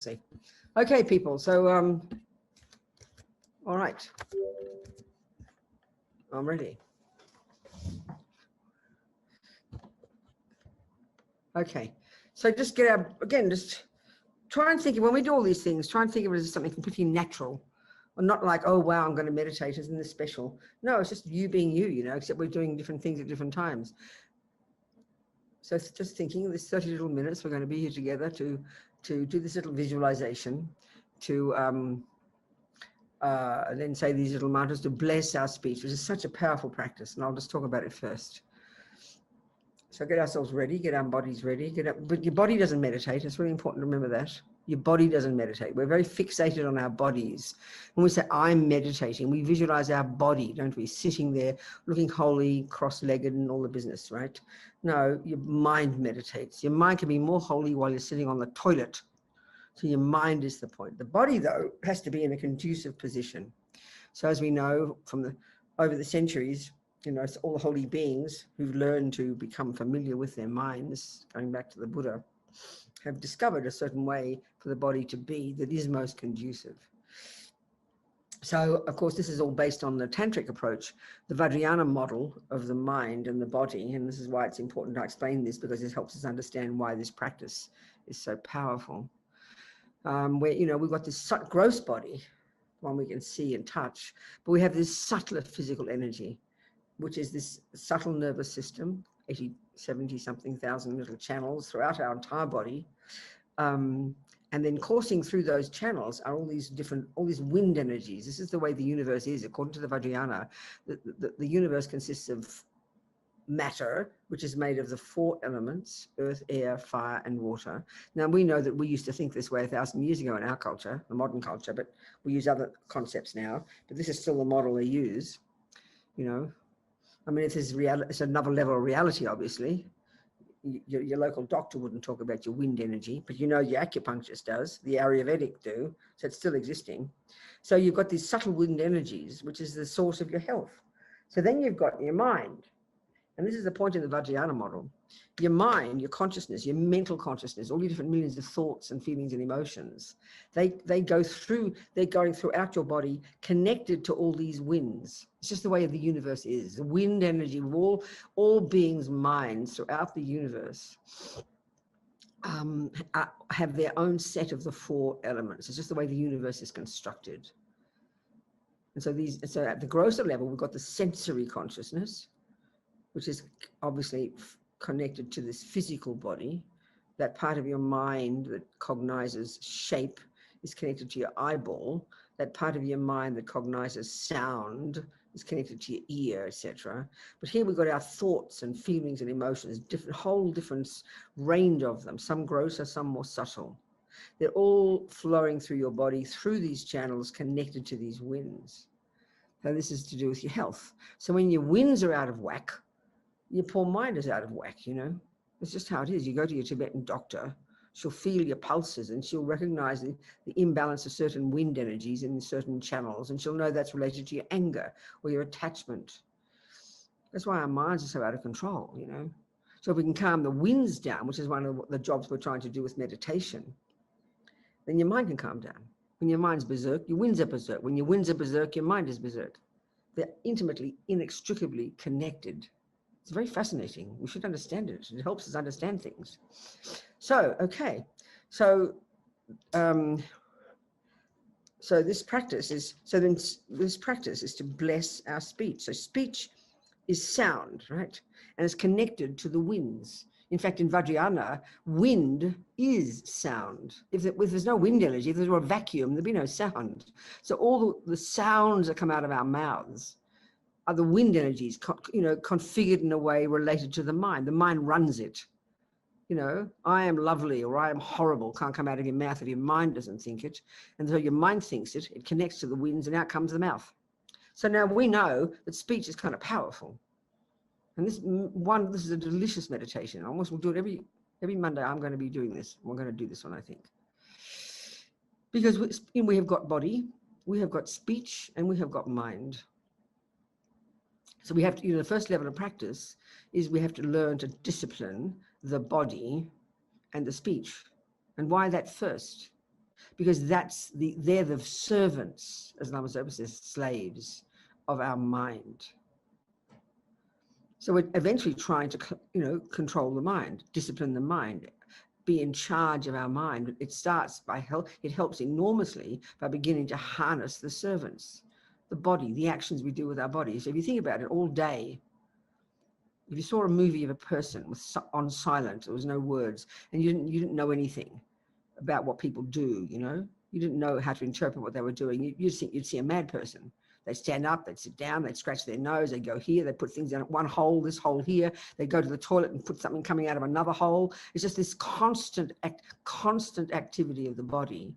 See. Okay, people. So, all right. I'm ready. Okay. So just get our, again, just try and think of, when we do all these things, try and think of it as something completely natural. Or not like, oh, wow, I'm going to meditate, isn't this special? No, it's just you being you, you know, except we're doing different things at different times. So it's just thinking this 30 little minutes, we're going to be here together to do this little visualization, to then say these little mantras to bless our speech, which is such a powerful practice. And I'll just talk about it first. So get ourselves ready, get our bodies ready, but your body doesn't meditate. It's really important to remember that. Your body doesn't meditate. We're very fixated on our bodies. When we say, I'm meditating, we visualize our body, don't we? Sitting there, looking holy, cross-legged and all the business, right? No, your mind meditates. Your mind can be more holy while you're sitting on the toilet. So your mind is the point. The body, though, has to be in a conducive position. So as we know from over the centuries, you know, it's all the holy beings who've learned to become familiar with their minds, going back to the Buddha, have discovered a certain way for the body to be that is most conducive. So, of course, this is all based on the tantric approach, the Vajrayana model of the mind and the body. And this is why it's important to explain this, because this helps us understand why this practice is so powerful. Where, you know, we've got this gross body, one we can see and touch, but we have this subtler physical energy, which is this subtle nervous system, 80, 70 something thousand little channels throughout our entire body. And then coursing through those channels are all these wind energies. This is the way the universe is. According to the Vajrayana, the universe consists of matter, which is made of the 4 elements, earth, air, fire, and water. Now, we know that we used to think this way 1,000 years ago in our culture, the modern culture, but we use other concepts now. But this is still the model they use, you know. I mean, it's another level of reality, obviously. Your local doctor wouldn't talk about your wind energy, but you know your acupuncturist does, the Ayurvedic do, so it's still existing. So you've got these subtle wind energies, which is the source of your health. So then you've got your mind. And this is the point in the Vajrayana model. Your mind, your consciousness, your mental consciousness, all your different millions of thoughts and feelings and emotions, they're going throughout your body, connected to all these winds. It's just the way the universe is. The wind energy of all beings' minds throughout the universe have their own set of the 4 elements. It's just the way the universe is constructed. And so at the grosser level, we've got the sensory consciousness, which is obviously connected to this physical body. That part of your mind that cognizes shape is connected to your eyeball. That part of your mind that cognizes sound is connected to your ear, etc. But here we've got our thoughts and feelings and emotions, whole different range of them, some grosser, some more subtle. They're all flowing through your body, through these channels connected to these winds. So this is to do with your health. So when your winds are out of whack, your poor mind is out of whack, you know. It's just how it is. You go to your Tibetan doctor, she'll feel your pulses and she'll recognize the imbalance of certain wind energies in certain channels, and she'll know that's related to your anger or your attachment. That's why our minds are so out of control, you know. So if we can calm the winds down, which is one of the jobs we're trying to do with meditation, then your mind can calm down. When your mind's berserk, your winds are berserk. When your winds are berserk, your mind is berserk. They're intimately, inextricably connected. It's very fascinating. We should understand it. It helps us understand things. So, okay. So this practice is to bless our speech. So speech is sound, right? And it's connected to the winds. In fact, in Vajrayana, wind is sound. If there's no wind energy, if there's a vacuum, there'd be no sound. So all the sounds that come out of our mouths are the wind energies, configured in a way related to the mind. The mind runs it. You know, I am lovely or I am horrible can't come out of your mouth if your mind doesn't think it. And so your mind thinks it, it connects to the winds, and out comes the mouth. So now we know that speech is kind of powerful. And this is a delicious meditation. We'll do it every Monday. I'm going to be doing this. We're going to do this one, I think. Because we have got body, we have got speech, and we have got mind. So we have to, the first level of practice is we have to learn to discipline the body and the speech. And why that first? because they're the servants, as Lama Zopa says, slaves of our mind. So we're eventually trying to, control the mind, discipline the mind, be in charge of our mind. It starts by it helps enormously by beginning to harness the servants, the body, the actions we do with our body. So if you think about it all day, if you saw a movie of a person on silent, there was no words, and you didn't know anything about what people do, you didn't know how to interpret what they were doing. You'd see a mad person. They'd stand up, they'd sit down, they'd scratch their nose, they'd go here, they'd put things in one hole, this hole here, they'd go to the toilet and put something coming out of another hole. It's just this constant activity of the body,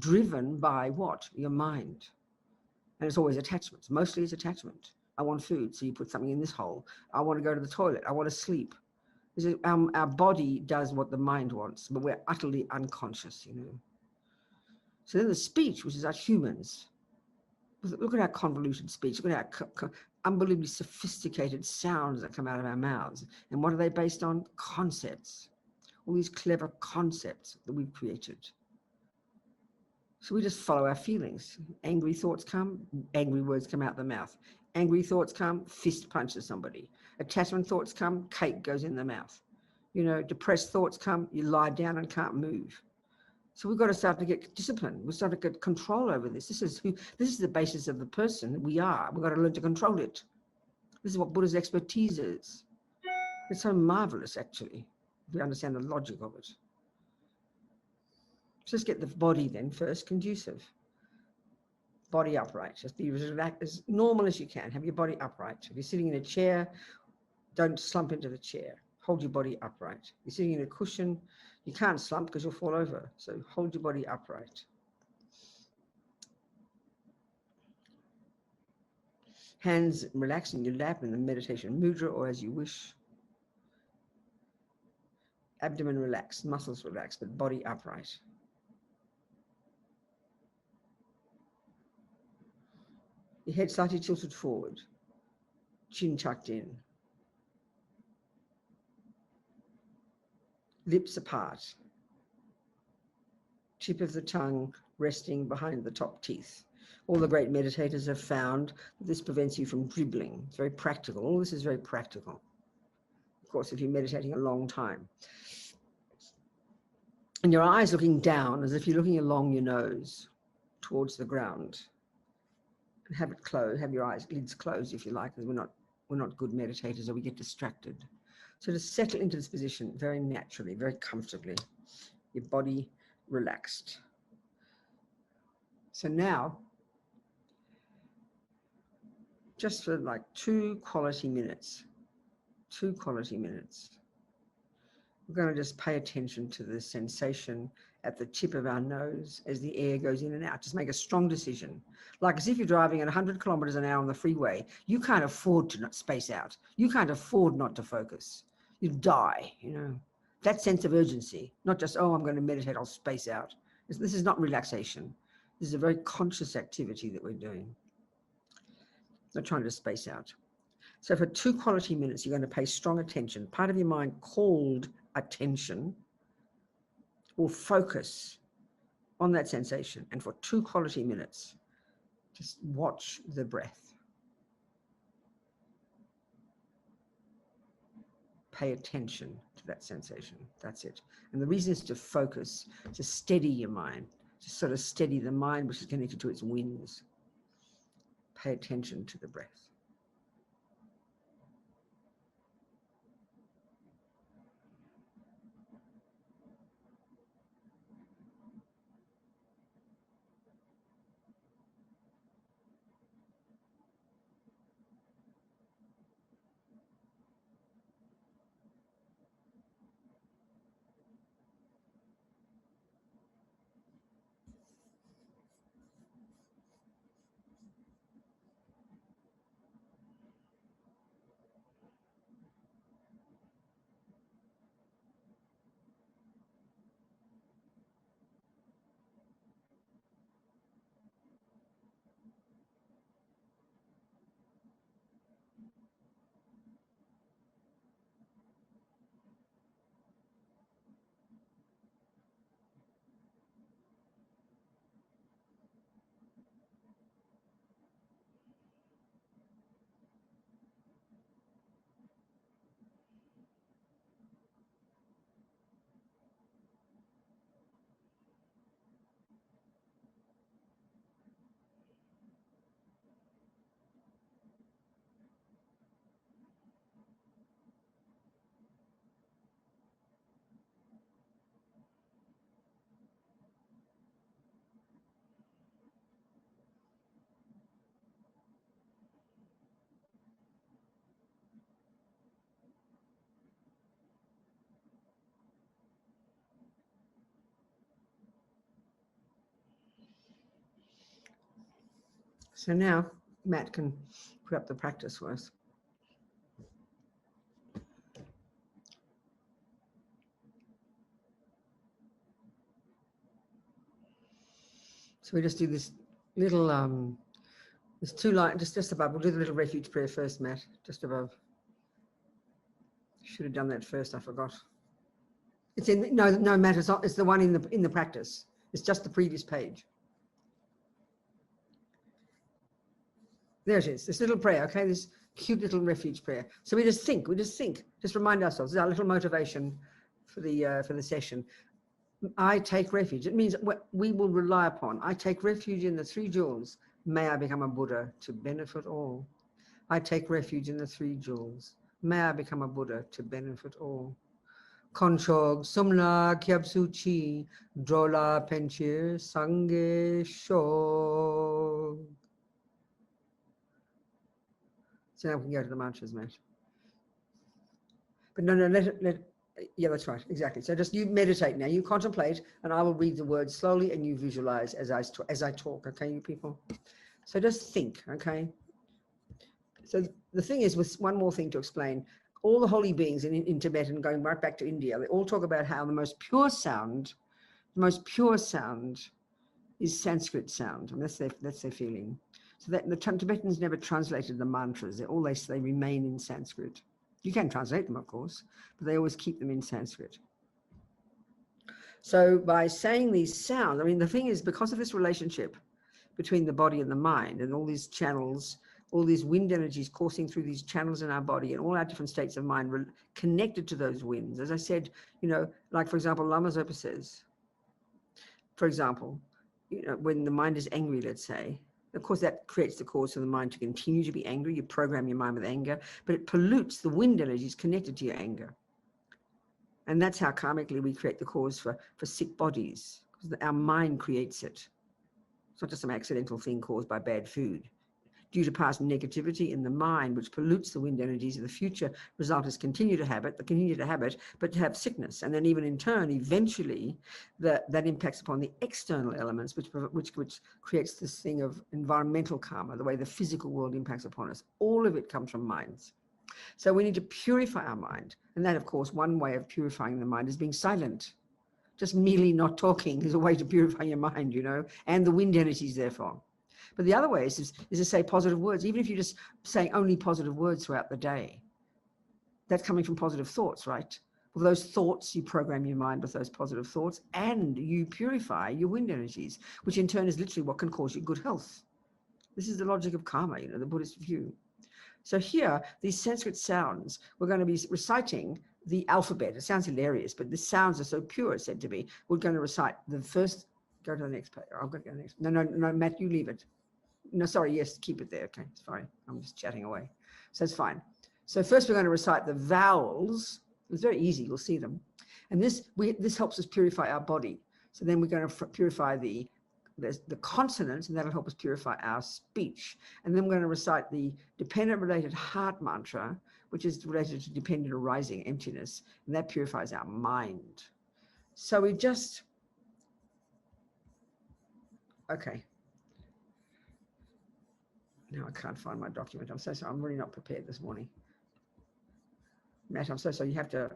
driven by what? Your mind. And it's always attachments. Mostly it's attachment. I want food, so you put something in this hole. I want to go to the toilet. I want to sleep. Our body does what the mind wants, but we're utterly unconscious, So then the speech, which is our humans, look at our convoluted speech. Look at our unbelievably sophisticated sounds that come out of our mouths. And what are they based on? Concepts. All these clever concepts that we've created. So we just follow our feelings. Angry thoughts come, angry words come out the mouth. Angry thoughts come, fist punches somebody. Attachment thoughts come, cake goes in the mouth. Depressed thoughts come, you lie down and can't move. So we've got to start to get discipline. We've start to get control over this. This is the basis of the person that we are. We've got to learn to control it. This is what Buddha's expertise is. It's so marvelous, actually, if we understand the logic of it. Just get the body then first conducive. Body upright. Just be as normal as you can. Have your body upright. If you're sitting in a chair, don't slump into the chair. Hold your body upright. You're sitting in a cushion, you can't slump because you'll fall over. So hold your body upright. Hands relaxed in your lap in the meditation mudra or as you wish. Abdomen relaxed, muscles relaxed, but body upright. Your head slightly tilted forward, chin tucked in. Lips apart. Tip of the tongue resting behind the top teeth. All the great meditators have found that this prevents you from dribbling. It's very practical. All this is very practical. Of course, if you're meditating a long time. And your eyes looking down as if you're looking along your nose towards the ground. And have it closed, have your lids closed if you like, because we're not good meditators or we get distracted. So just settle into this position very naturally, very comfortably. Your body relaxed. So now, just for like 2 quality minutes, we're going to just pay attention to the sensation at the tip of our nose as the air goes in and out. Just make a strong decision. Like as if you're driving at 100 kilometers an hour on the freeway, you can't afford to not space out. You can't afford not to focus. You die, That sense of urgency, not just, oh, I'm going to meditate, I'll space out. This is not relaxation. This is a very conscious activity that we're doing. Not trying to space out. So for 2 quality minutes, you're going to pay strong attention. Part of your mind called attention will focus on that sensation. And for 2 quality minutes, just watch the breath. Pay attention to that sensation. That's it. And the reason is to focus, to steady your mind, to sort of steady the mind, which is connected to its wings. Pay attention to the breath. So now Matt can put up the practice for us. So we just do this little, there's 2 lines, just above. We'll do the little refuge prayer first, Matt, just above. Should have done that first, I forgot. It's in, no, Matt, it's not, it's the one in the practice. It's just the previous page. There it is, this little prayer, okay, this cute little refuge prayer. So we just think, just remind ourselves, this is our little motivation for the session. I take refuge. It means we will rely upon. I take refuge in the 3 jewels. May I become a Buddha to benefit all. I take refuge in the 3 jewels. May I become a Buddha to benefit all. Konchog sumla kyabsu chi drola penchir sange shog. So now we can go to the mantras, mate. But no, yeah, that's right, exactly. So just you meditate now, you contemplate, and I will read the words slowly, and you visualize as I talk, okay, you people? So just think, okay? So the thing is, with one more thing to explain, all the holy beings in Tibet and going right back to India, they all talk about how the most pure sound is Sanskrit sound, and that's their feeling. So that the Tibetans never translated the mantras. They remain in Sanskrit. You can translate them, of course, but they always keep them in Sanskrit. So by saying these sounds, I mean, the thing is, because of this relationship between the body and the mind and all these channels, all these wind energies coursing through these channels in our body and all our different states of mind connected to those winds. As I said, like, for example, Lama Zopa says, for example, when the mind is angry, let's say, of course, that creates the cause for the mind to continue to be angry. You program your mind with anger, but it pollutes the wind energies connected to your anger. And that's how karmically we create the cause for sick bodies, because our mind creates it. It's not just some accidental thing caused by bad food. Due to past negativity in the mind, which pollutes the wind energies of the future, result is continue to have it, but to have sickness. And then even in turn, eventually, that impacts upon the external elements, which creates this thing of environmental karma, the way the physical world impacts upon us. All of it comes from minds. So we need to purify our mind. And that, of course, one way of purifying the mind is being silent. Just merely not talking is a way to purify your mind, and the wind energies, therefore. But the other way is to say positive words, even if you're just saying only positive words throughout the day. That's coming from positive thoughts, right? Well, those thoughts, you program your mind with those positive thoughts, and you purify your wind energies, which in turn is literally what can cause you good health. This is the logic of karma, the Buddhist view. So here, these Sanskrit sounds, we're going to be reciting the alphabet. It sounds hilarious, but the sounds are so pure, it's said to be. We're going to recite the first, go to the next page. I'll go to the next. No, Matt, you leave it. No, sorry, yes, keep it there. Okay, sorry, I'm just chatting away. So it's fine. So first we're going to recite the vowels. It's very easy, you'll see them. And this helps us purify our body. So then we're going to purify the consonants, and that'll help us purify our speech. And then we're going to recite the dependent related heart mantra, which is related to dependent arising emptiness, and that purifies our mind. So we just, okay. Now I can't find my document. I'm so sorry. I'm really not prepared this morning. Matt, I'm so sorry. You have to,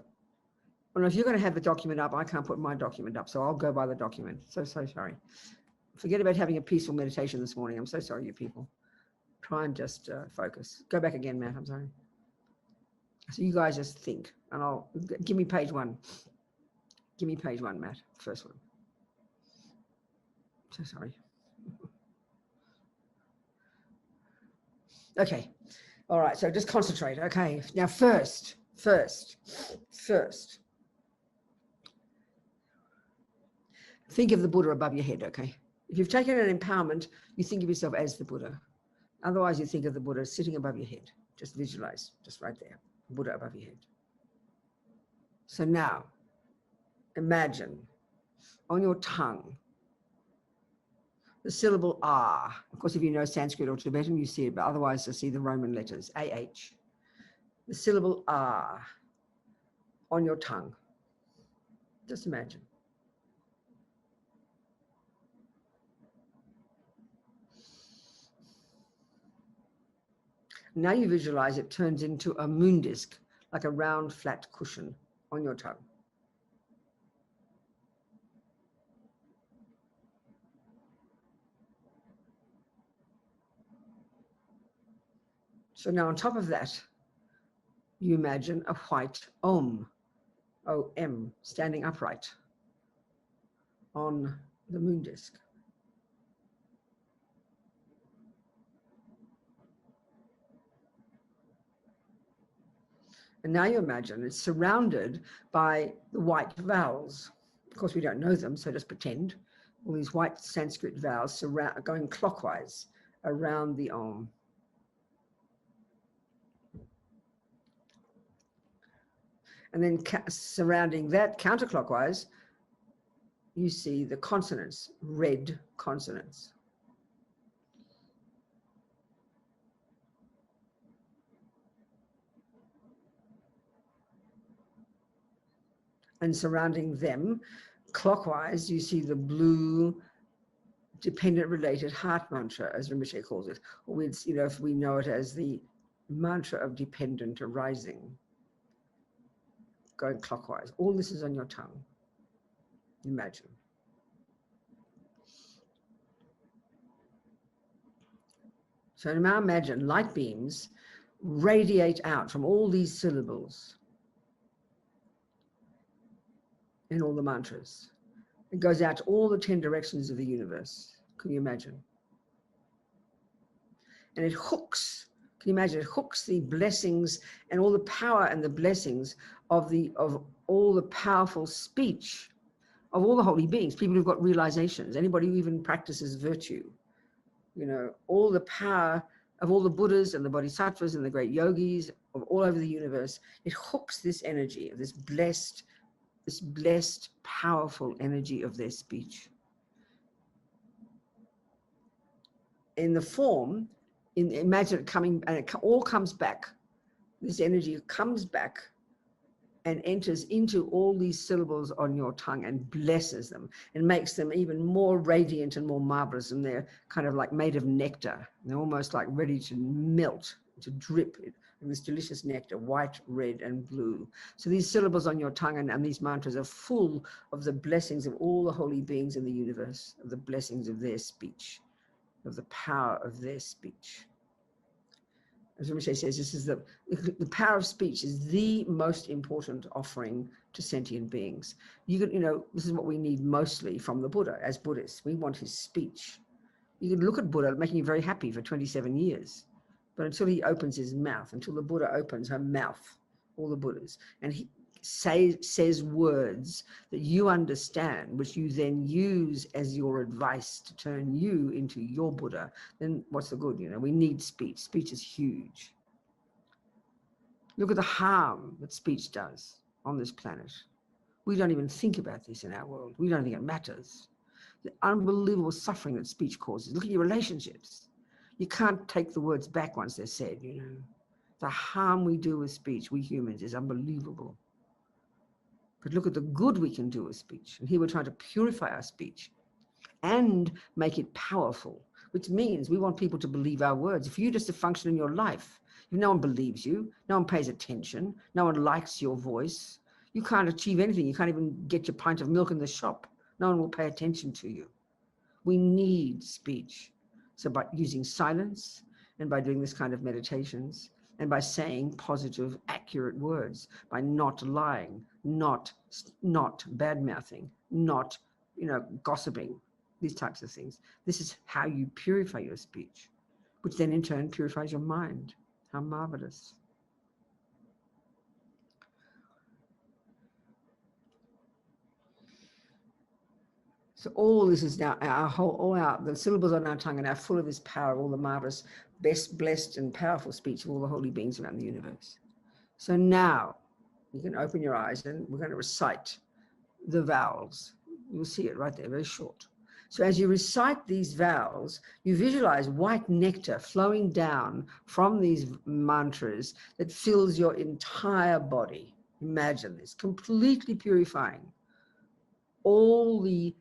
well, if you're going to have the document up, I can't put my document up, so I'll go by the document. So sorry. Forget about having a peaceful meditation this morning. I'm so sorry, you people. Try and just focus. Go back again, Matt. I'm sorry. So you guys just think, and give me page 1. Give me page 1, Matt. First one. So sorry. Okay. All right. So just concentrate. Okay. Now first. Think of the Buddha above your head. Okay. If you've taken an empowerment, you think of yourself as the Buddha. Otherwise, you think of the Buddha sitting above your head. Just visualize, just right there, Buddha above your head. So now, imagine on your tongue the syllable ah. Of course, if you know Sanskrit or Tibetan, you see it, but otherwise, you see the Roman letters, AH. The syllable ah on your tongue. Just imagine. Now you visualize it turns into a moon disc, like a round, flat cushion on your tongue. So now on top of that, you imagine a white Om, O-M, standing upright on the moon disc. And now you imagine it's surrounded by the white vowels. Of course, we don't know them, so just pretend. All these white Sanskrit vowels going clockwise around the Om. And then surrounding that counterclockwise, you see the consonants, red consonants. And surrounding them, clockwise, you see the blue dependent related heart mantra, as Rinpoche calls it. Or if we know it as the mantra of dependent arising, going clockwise. All this is on your tongue. Imagine. So now imagine light beams radiate out from all these syllables in all the mantras. It goes out to all the 10 directions of the universe. Can you imagine? And it hooks, can you imagine? It hooks the blessings and all the power and the blessings of all the powerful speech of all the holy beings, people who've got realizations, anybody who even practices virtue, all the power of all the Buddhas and the Bodhisattvas and the great yogis of all over the universe. It hooks this energy of this blessed, powerful energy of their speech. In the form, imagine it coming, and it all comes back. This energy comes back and enters into all these syllables on your tongue and blesses them and makes them even more radiant and more marvelous. And they're kind of like made of nectar. They're almost like ready to melt, to drip this delicious nectar, white, red, and blue. So these syllables on your tongue and these mantras are full of the blessings of all the holy beings in the universe, of the blessings of their speech, of the power of their speech. As Rinpoche says, this is the power of speech is the most important offering to sentient beings. This is what we need mostly from the Buddha as Buddhists. We want his speech. You can look at Buddha making you very happy for 27 years, but until he opens his mouth, until the Buddha opens her mouth, all the Buddhas, and he says words that you understand, which you then use as your advice to turn you into your Buddha, then what's the good? We need speech. Speech is huge. Look at the harm that speech does on this planet. We don't even think about this in our world. We don't think it matters. The unbelievable suffering that speech causes. Look at your relationships. You can't take the words back once they're said, The harm we do with speech, we humans, is unbelievable. But look at the good we can do with speech. And here we're trying to purify our speech and make it powerful, which means we want people to believe our words. If you just function in your life, if no one believes you, no one pays attention, no one likes your voice, you can't achieve anything. You can't even get your pint of milk in the shop. No one will pay attention to you. We need speech. So by using silence and by doing this kind of meditations, and by saying positive, accurate words, by not lying, not bad-mouthing, not, gossiping, these types of things. This is how you purify your speech, which then in turn purifies your mind. How marvelous. So all this is now the syllables on our tongue are now full of this power of all the marvelous, best, blessed, and powerful speech of all the holy beings around the universe. So now you can open your eyes and we're going to recite the vowels. You'll see it right there, very short. So as you recite these vowels, you visualize white nectar flowing down from these mantras that fills your entire body. Imagine this, completely purifying all the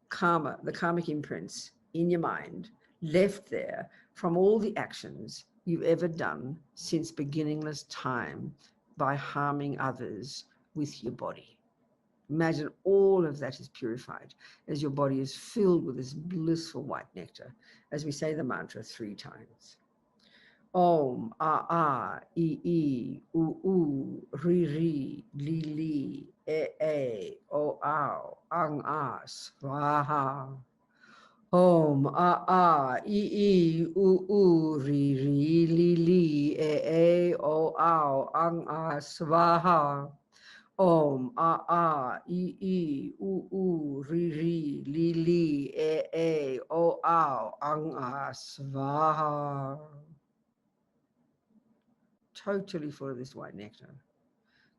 karmic imprints in your mind left there from all the actions you've ever done since beginningless time by harming others with your body. Imagine all of that is purified as your body is filled with this blissful white nectar, as we say the mantra 3 times. Om, I, U, Ri, Li, O, Ang, Svaha. Om, I, U, Ri, Li, O, Ang, Svaha. Om, I, U, Ri, Li, O, Ang, Svaha. Totally full of this white nectar,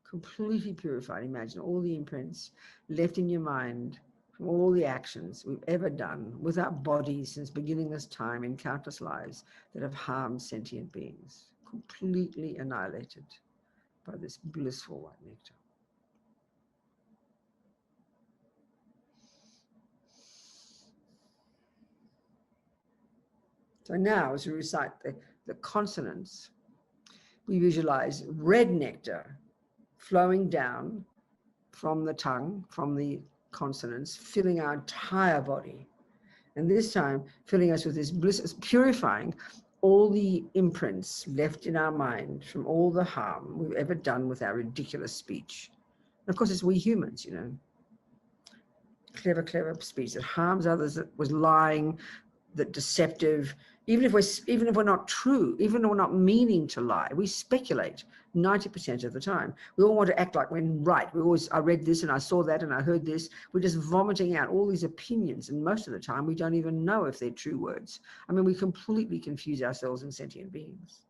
completely purified. Imagine all the imprints left in your mind from all the actions we've ever done with our bodies since beginningless time in countless lives that have harmed sentient beings, completely annihilated by this blissful white nectar. So now, as we recite the consonants, we visualize red nectar flowing down from the tongue, from the consonants, filling our entire body. And this time, filling us with this bliss, purifying all the imprints left in our mind from all the harm we've ever done with our ridiculous speech. And of course, it's we humans, you know. Clever speech that harms others, that was lying, that deceptive. Even if we're not true, even if we're not meaning to lie, we speculate 90% of the time. We all want to act like we're right. I read this and I saw that and I heard this. We're just vomiting out all these opinions, and most of the time we don't even know if they're true words. I mean, we completely confuse ourselves and sentient beings.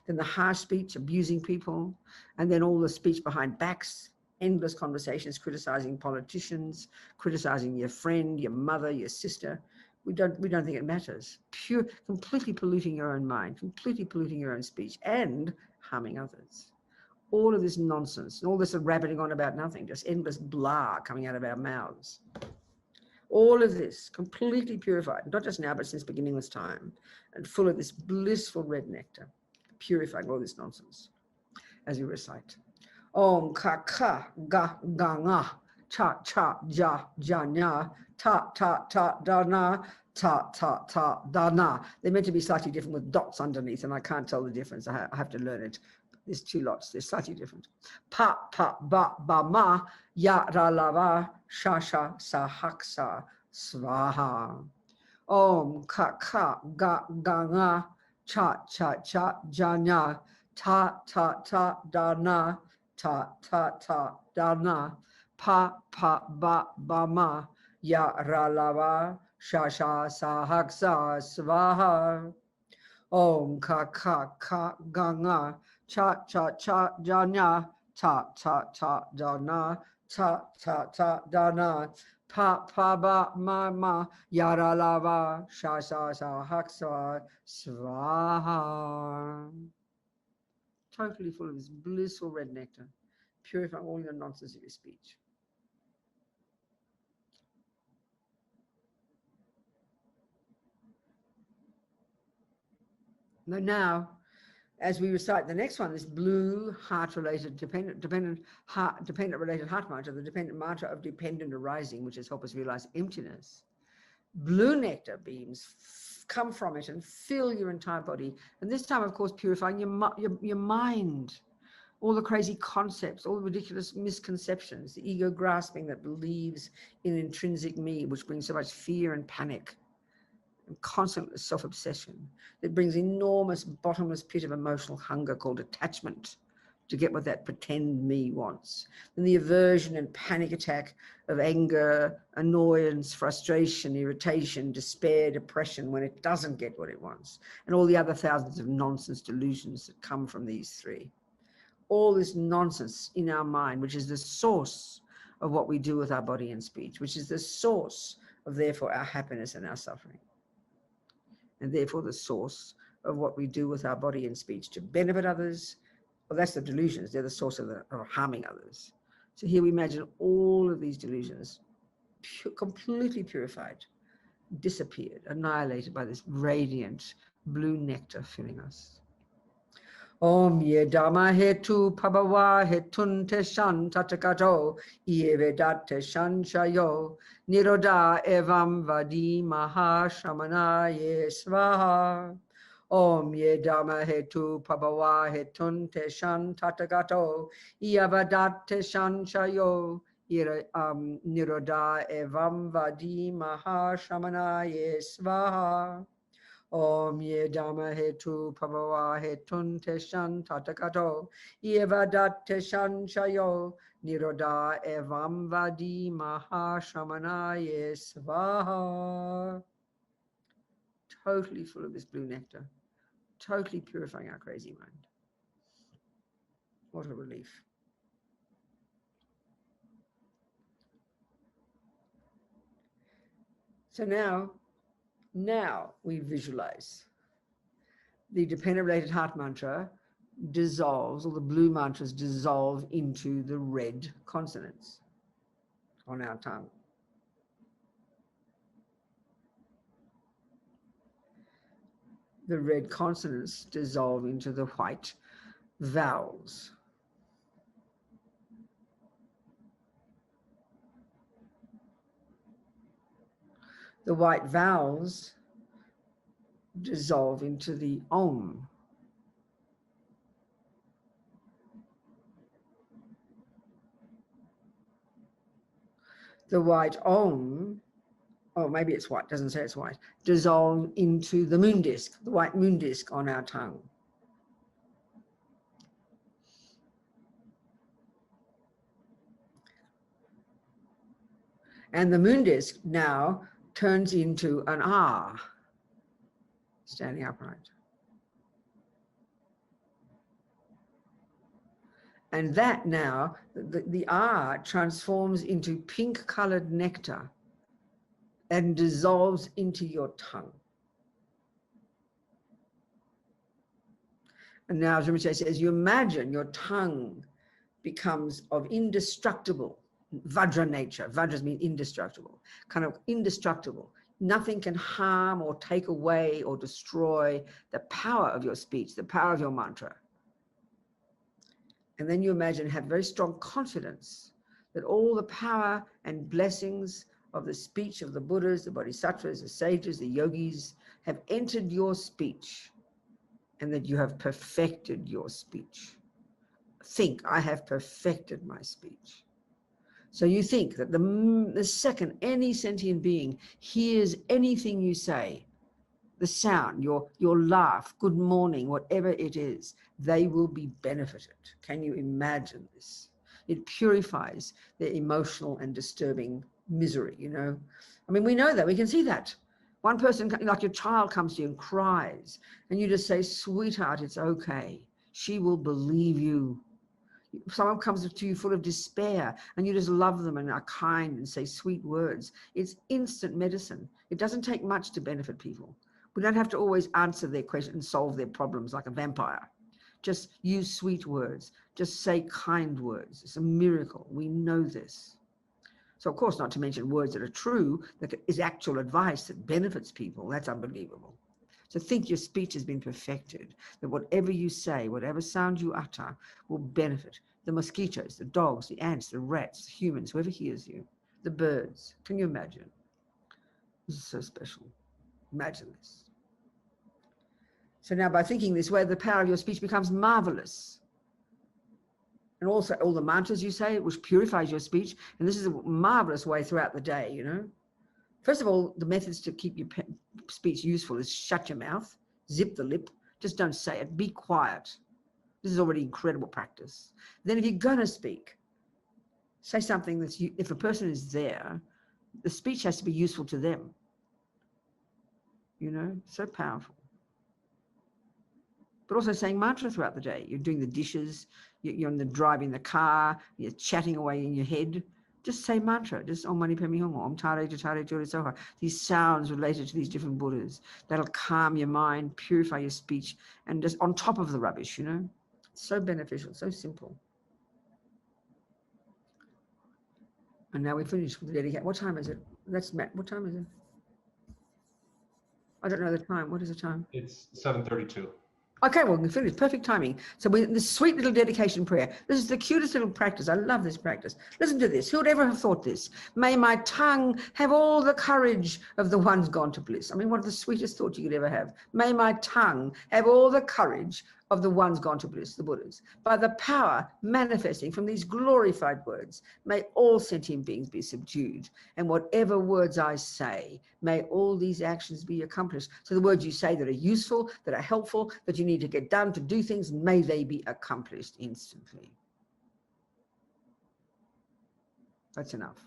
Then the harsh speech, abusing people, and then all the speech behind backs, endless conversations criticizing politicians, criticizing your friend, your mother, your sister. We don't think it matters. Completely polluting your own mind, completely polluting your own speech, and harming others. All of this nonsense, and all this rabbiting on about nothing, just endless blah coming out of our mouths. All of this completely purified, not just now, but since beginningless time, and full of this blissful red nectar, purifying all this nonsense. As we recite, Om ka ga nga, cha ja nya, ta da na, ta da na. They're meant to be slightly different with dots underneath, and I can't tell the difference. I have to learn it. There's 2 lots. They're slightly different. Pa ba ma, ya ra lava, sha sa haksa, svaha. Om ka ga nga, cha ja nya, ta da na, ta da na, pa ba ma, ya ra lava, sha sa haksa, svaha. Om ka ga nga, cha ja nya, ta da na, ta da na, pa ba ma, ya ra lava, sha sa haksa, svaha. Totally full of this blissful red nectar, purifying all your nonsense of your speech. Now, as we recite the next one, this blue heart-related dependent related heart mantra, the dependent mantra of dependent arising, which has helped us realize emptiness. Blue nectar beams come from it and fill your entire body. And this time, of course, purifying your mind, all the crazy concepts, all the ridiculous misconceptions, the ego grasping that believes in intrinsic me, which brings so much fear and panic and constant self-obsession. That brings enormous bottomless pit of emotional hunger called attachment to get what that pretend me wants. Then the aversion and panic attack of anger, annoyance, frustration, irritation, despair, depression when it doesn't get what it wants, and all the other thousands of nonsense delusions that come from these 3. All this nonsense in our mind, which is the source of what we do with our body and speech, which is the source of, therefore, our happiness and our suffering, and therefore the source of what we do with our body and speech to benefit others. Well, that's the delusions. They're the source of harming others. So here we imagine all of these delusions completely purified, disappeared, annihilated by this radiant blue nectar filling us. Om ye dharma hetu pabhava hetun teshan tatakato ye vedate shanshayo niroda evam vadi mahashamana ye svaha. Om ye dharma hetu pabhava hetun teshan tatakato ye vedate shanshayo niroda evam vadi mahashamana ye svaha. Om ye dhamma hetu pabhava hetun teshan tatakato yevadat teshan shayo niroda evam vadi mahashamana ye svaha. Totally full of this blue nectar, totally purifying our crazy mind. What a relief. So now we visualize the dependent related heart mantra dissolves, or the blue mantras dissolve into the red consonants on our tongue. The red consonants dissolve into the white vowels. The white vowels dissolve into the Om. The white Om, oh, maybe it's white, doesn't say it's white, dissolve into the moon disk, the white moon disk on our tongue. And the moon disk now turns into an R, standing upright. And that now, the R transforms into pink-colored nectar and dissolves into your tongue. And now, as Rinpoche says, you imagine your tongue becomes of indestructible Vajra nature. Vajras mean indestructible, kind of indestructible. Nothing can harm or take away or destroy the power of your speech, the power of your mantra. And then you imagine, have very strong confidence that all the power and blessings of the speech of the Buddhas, the Bodhisattvas, the sages, the yogis have entered your speech, and that you have perfected your speech. Think, I have perfected my speech. So you think that the second any sentient being hears anything you say, the sound, your laugh, good morning, whatever it is, they will be benefited. Can you imagine this? It purifies their emotional and disturbing misery, you know. I mean, we know that, we can see that. One person, like your child, comes to you and cries, and you just say, sweetheart, it's okay. She will believe you. Someone comes to you full of despair, and you just love them and are kind and say sweet words. It's instant medicine. It doesn't take much to benefit people. We don't have to always answer their questions and solve their problems like a vampire. Just use sweet words. Just say kind words. It's a miracle. We know this. So, of course, not to mention words that are true, that is actual advice that benefits people. That's unbelievable. So think your speech has been perfected, that whatever you say, whatever sound you utter will benefit the mosquitoes, the dogs, the ants, the rats, the humans, whoever hears you, the birds. Can you imagine? This is so special. Imagine this. So now by thinking this way, the power of your speech becomes marvelous. And also all the mantras you say, which purifies your speech. And this is a marvelous way throughout the day, you know. First of all, the methods to keep your speech useful is shut your mouth, zip the lip, just don't say it, be quiet. This is already incredible practice. Then if you're going to speak, say something that's, if a person is there, the speech has to be useful to them. You know, so powerful. But also saying mantra throughout the day. You're doing the dishes, you're on the driving the car, you're chatting away in your head. Just say mantra, just Om Mani Padme Hum, Om Tare Tare Jore Soha. These sounds related to these different Buddhas. That'll calm your mind, purify your speech, and just on top of the rubbish, you know. It's so beneficial, so simple. And now we finished with the dedication. What time is it? That's Matt. What time is it? I don't know the time. What is the time? It's 7:32. Okay, well, we finish. Perfect timing. So this sweet little dedication prayer. This is the cutest little practice. I love this practice. Listen to this. Who would ever have thought this? May my tongue have all the courage of the ones gone to bliss. I mean, one of the sweetest thoughts you could ever have. May my tongue have all the courage of the ones gone to bliss, the Buddhas. By the power manifesting from these glorified words, may all sentient beings be subdued. And whatever words I say, may all these actions be accomplished. So the words you say that are useful, that are helpful, that you need to get done to do things, may they be accomplished instantly. That's enough.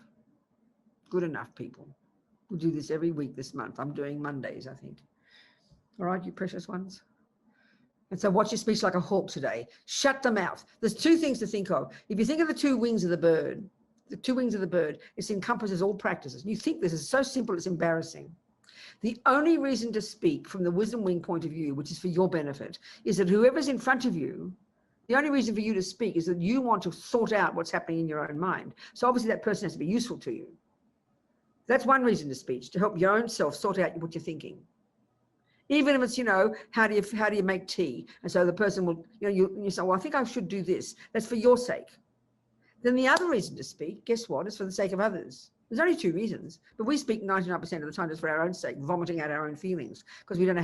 Good enough, people. We'll do this every week this month. I'm doing Mondays, I think. All right, you precious ones. And so watch your speech like a hawk today. Shut the mouth. There's two things to think of. If you think of the two wings of the bird, it encompasses all practices. You think this is so simple, it's embarrassing. The only reason to speak from the wisdom wing point of view, which is for your benefit, is that whoever's in front of you, the only reason for you to speak is that you want to sort out what's happening in your own mind. So obviously that person has to be useful to you. That's one reason to speak, to help your own self sort out what you're thinking. Even if it's, how do you make tea? And so the person will, you say, well, I think I should do this. That's for your sake. Then the other reason to speak, guess what? It's for the sake of others. There's only two reasons, but we speak 99% of the time just for our own sake, vomiting out our own feelings, because we don't know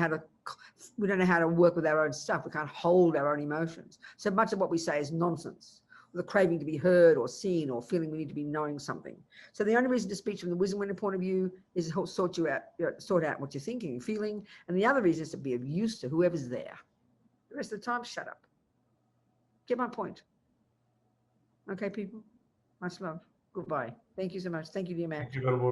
how to work with our own stuff. We can't hold our own emotions. So much of what we say is nonsense. The craving to be heard or seen or feeling we need to be knowing something. So the only reason to speak from the wisdom winner point of view is to help sort out what you're thinking and feeling. And the other reason is to be of use to whoever's there. The rest of the time, shut up. Get my point. Okay, people? Much love. Goodbye. Thank you so much. Thank you, dear Matt.